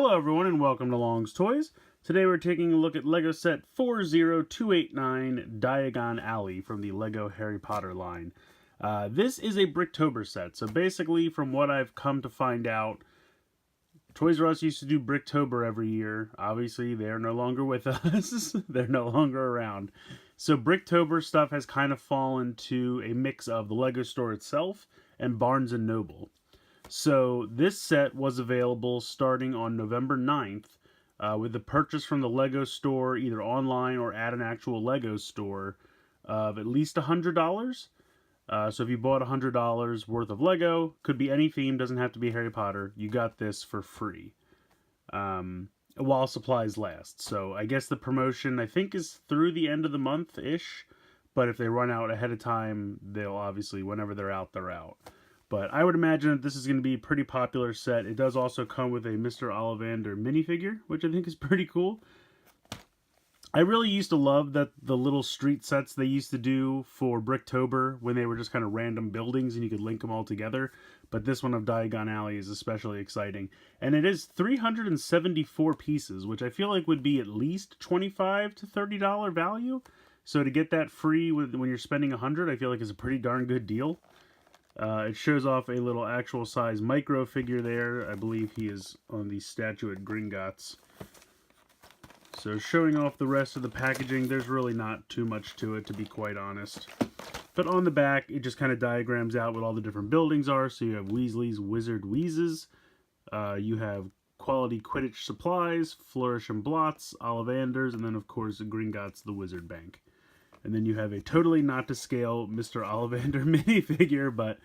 Hello everyone and welcome to Long's Toys. Today we're taking a look at Lego set 40289 Diagon Alley from the Lego Harry Potter line. This is a Bricktober set, so basically from what I've come to find out, Toys R Us used to do Bricktober every year. Obviously they're no longer with us, they're no longer around. So Bricktober stuff has kind of fallen to a mix of the Lego store itself and Barnes & Noble. So this set was available starting on November 9th with the purchase from the Lego store either online or at an actual Lego store of at least $100. So if you bought $100 worth of Lego, could be any theme, doesn't have to be Harry Potter, you got this for free while supplies last. So I guess the promotion I think is through the end of the month-ish, but if they run out ahead of time, they'll obviously, whenever they're out, they're out. But I would imagine that this is going to be a pretty popular set. It does also come with a Mr. Ollivander minifigure, which I think is pretty cool. I really used to love the little street sets they used to do for Bricktober when they were just kind of random buildings and you could link them all together. But this one of Diagon Alley is especially exciting. And it is 374 pieces, which I feel like would be at least $25 to $30 value. So to get that free when you're spending $100, I feel like is a pretty darn good deal. It shows off a little actual size micro figure there. I believe he is on the statue at Gringotts. So showing off the rest of the packaging, there's really not too much to it, to be quite honest. But on the back, it just kind of diagrams out what all the different buildings are. So you have Weasley's Wizard Wheezes. You have Quality Quidditch Supplies, Flourish and Blots, Ollivanders, and then of course Gringotts the Wizard Bank. And then you have a totally not to scale Mr. Ollivander minifigure, but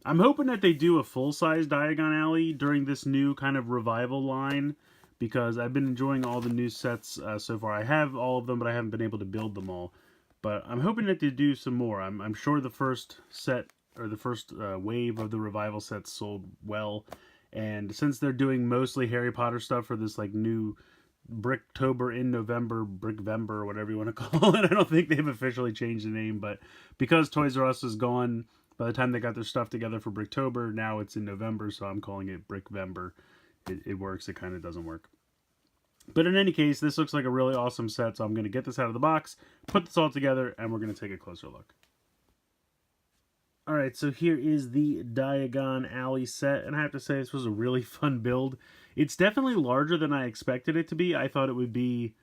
I'm hoping that they do a full-size Diagon Alley during this new kind of revival line, because I've been enjoying all the new sets so far. I have all of them, but I haven't been able to build them all. But I'm hoping that they do some more. I'm sure the first set, or the first wave of the revival sets sold well. And since they're doing mostly Harry Potter stuff for this like new Bricktober in November, Brickvember, or whatever you want to call it. I don't think they've officially changed the name, but because Toys R Us is gone, by the time they got their stuff together for Bricktober, now it's in November, so I'm calling it Brickvember. It works, it kind of doesn't work. But in any case, this looks like a really awesome set, so I'm going to get this out of the box, put this all together, and we're going to take a closer look. Alright, so here is the Diagon Alley set, and I have to say this was a really fun build. It's definitely larger than I expected it to be. I thought it would be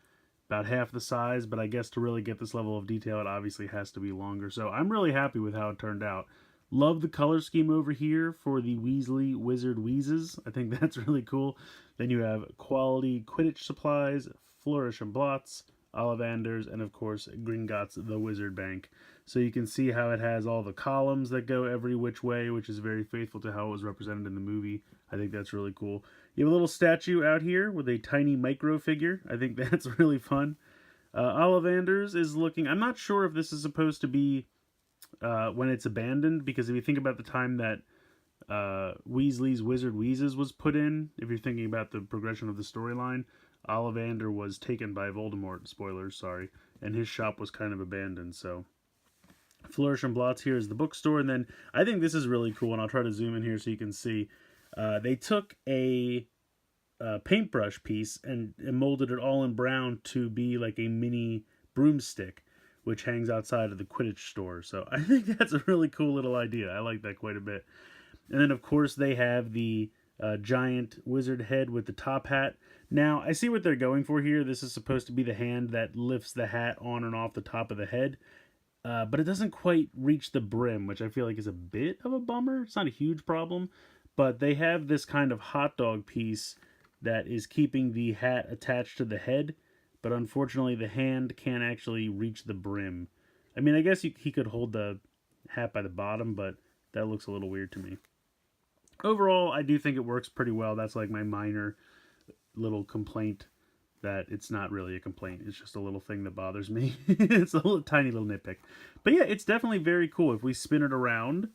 about half the size, but I guess to really get this level of detail, it obviously has to be longer. So I'm really happy with how it turned out. Love the color scheme over here for the Weasley Wizard Wheezes. I think that's really cool. Then you have Quality Quidditch Supplies, Flourish and Blots, Ollivanders, and of course Gringotts the Wizard Bank. So you can see how it has all the columns that go every which way, which is very faithful to how it was represented in the movie. I think that's really cool. You have a little statue out here with a tiny micro figure. I think that's really fun. Ollivanders is looking... I'm not sure if this is supposed to be when it's abandoned, because if you think about the time that Weasley's Wizard Wheezes was put in, if you're thinking about the progression of the storyline, Ollivander was taken by Voldemort, spoilers, sorry, and his shop was kind of abandoned, so... Flourish and Blots here is the bookstore, and then I think this is really cool, and I'll try to zoom in here so you can see. They took a paintbrush piece and molded it all in brown to be like a mini broomstick, which hangs outside of the Quidditch store. So I think that's a really cool little idea. I like that quite a bit. And then, of course, they have the giant wizard head with the top hat. Now, I see what they're going for here. This is supposed to be the hand that lifts the hat on and off the top of the head. But it doesn't quite reach the brim, which I feel like is a bit of a bummer. It's not a huge problem, but they have this kind of hot dog piece that is keeping the hat attached to the head, but unfortunately the hand can't actually reach the brim. I mean, I guess he could hold the hat by the bottom, but that looks a little weird to me. Overall, I do think it works pretty well. That's like my minor little complaint. That it's not really a complaint. It's just a little thing that bothers me. It's a tiny little nitpick. But yeah, it's definitely very cool. If we spin it around,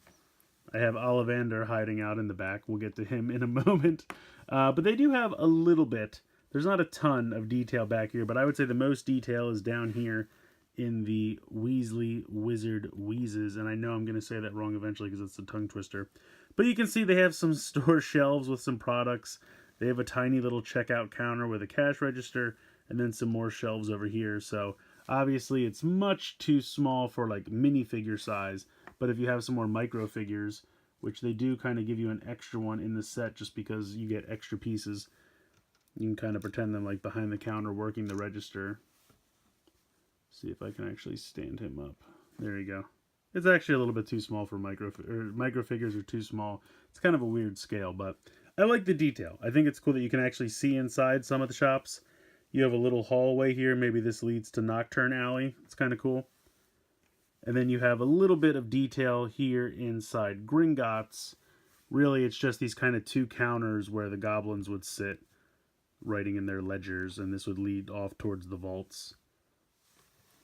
I have Ollivander hiding out in the back. We'll get to him in a moment. But they do have a little bit. There's not a ton of detail back here, but I would say the most detail is down here in the Weasley Wizard Wheezes. And I know I'm going to say that wrong eventually because it's a tongue twister. But you can see they have some store shelves with some products. They have a tiny little checkout counter with a cash register and then some more shelves over here. So obviously it's much too small for like minifigure size, but if you have some more micro figures, which they do kind of give you an extra one in the set just because you get extra pieces, you can kind of pretend them like behind the counter working the register. See if I can actually stand him up. There you go. It's actually a little bit too small for micro figures are too small. It's kind of a weird scale, but I like the detail. I think it's cool that you can actually see inside some of the shops. You have a little hallway here. Maybe this leads to Nocturne Alley. It's kind of cool. And then you have a little bit of detail here inside Gringotts. Really, it's just these kind of two counters where the goblins would sit writing in their ledgers, and this would lead off towards the vaults.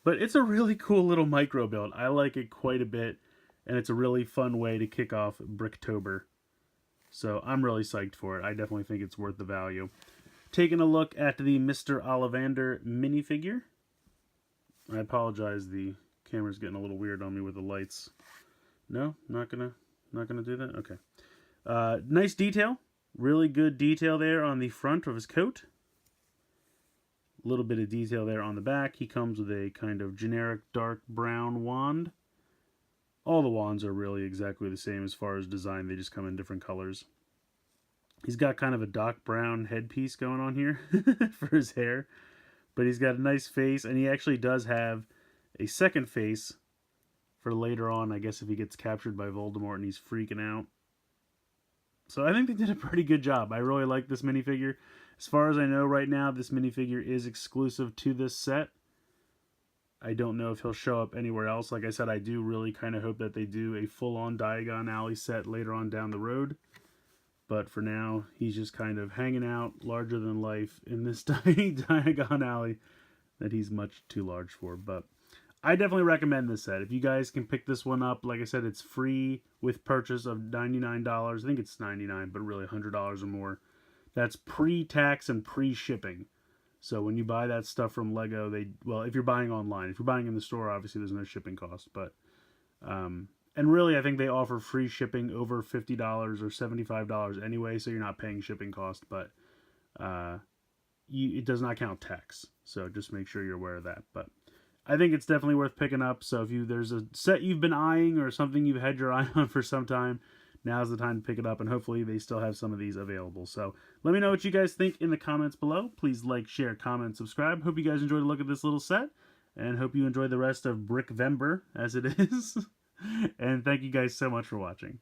But it's a really cool little micro build. I like it quite a bit, and it's a really fun way to kick off Bricktober. So I'm really psyched for it. I definitely think it's worth the value. Taking a look at the Mr. Ollivander minifigure. I apologize, the camera's getting a little weird on me with the lights. No, not gonna do that. Okay. Nice detail. Really good detail there on the front of his coat. A little bit of detail there on the back. He comes with a kind of generic dark brown wand. All the wands are really exactly the same as far as design. They just come in different colors. He's got kind of a dark brown headpiece going on here for his hair. But he's got a nice face, and he actually does have a second face for later on, I guess, if he gets captured by Voldemort and he's freaking out. So I think they did a pretty good job. I really like this minifigure. As far as I know right now, this minifigure is exclusive to this set. I don't know if he'll show up anywhere else. Like I said, I do really kind of hope that they do a full-on Diagon Alley set later on down the road. But for now, he's just kind of hanging out larger than life in this Diagon Alley that he's much too large for. But I definitely recommend this set. If you guys can pick this one up, like I said, it's free with purchase of $99. I think it's $99, but really $100 or more. That's pre-tax and pre-shipping. So when you buy that stuff from Lego, if you're buying online, if you're buying in the store, obviously there's no shipping cost. But and really, I think they offer free shipping over $50 or $75 anyway, so you're not paying shipping cost. But it does not count tax, so just make sure you're aware of that. But I think it's definitely worth picking up. So if there's a set you've been eyeing or something you've had your eye on for some time, now's the time to pick it up, and hopefully they still have some of these available. So let me know what you guys think in the comments below. Please like, share, comment, subscribe. Hope you guys enjoyed a look at this little set, and hope you enjoy the rest of Brickvember, as it is. And thank you guys so much for watching.